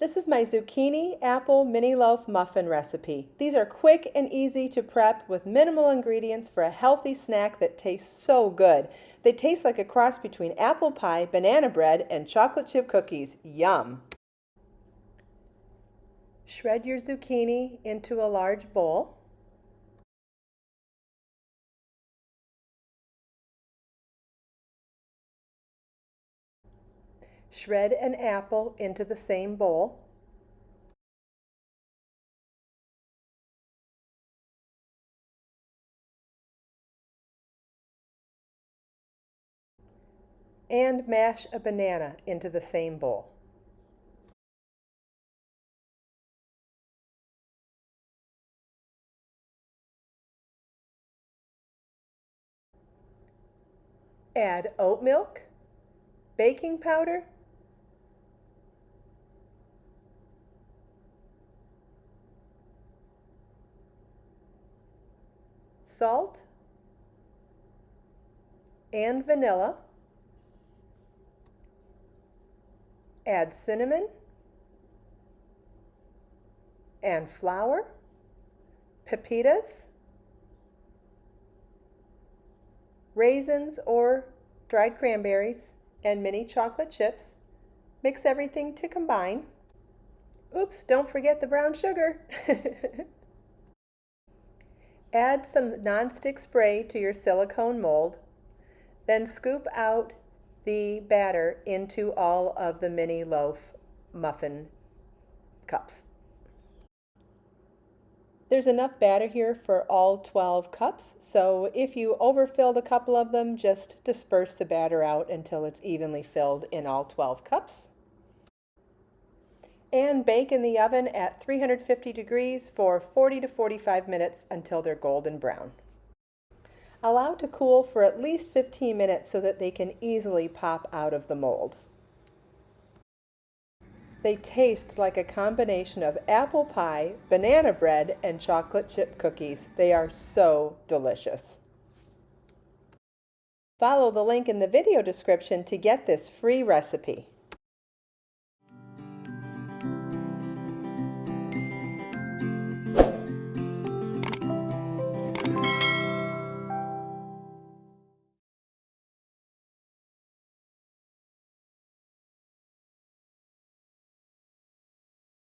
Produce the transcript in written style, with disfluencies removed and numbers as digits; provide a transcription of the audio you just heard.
This is my zucchini apple mini loaf muffin recipe. These are quick and easy to prep with minimal ingredients for a healthy snack that tastes so good. They taste like a cross between apple pie, banana bread, and chocolate chip cookies. Yum! Shred your zucchini into a large bowl. Shred an apple into the same bowl. And mash a banana into the same bowl. Add oat milk, baking powder, salt, and vanilla. Add cinnamon and flour, pepitas, raisins or dried cranberries, and mini chocolate chips. Mix everything to combine. Oops, don't forget the brown sugar. Add some nonstick spray to your silicone mold. Then scoop out the batter into all of the mini loaf muffin cups. There's enough batter here for all 12 cups, so if you overfilled a couple of them, just disperse the batter out until it's evenly filled in all 12 cups. And bake in the oven at 350 degrees for 40 to 45 minutes until they're golden brown. Allow to cool for at least 15 minutes so that they can easily pop out of the mold. They taste like a combination of apple pie, banana bread, and chocolate chip cookies. They are so delicious. Follow the link in the video description to get this free recipe.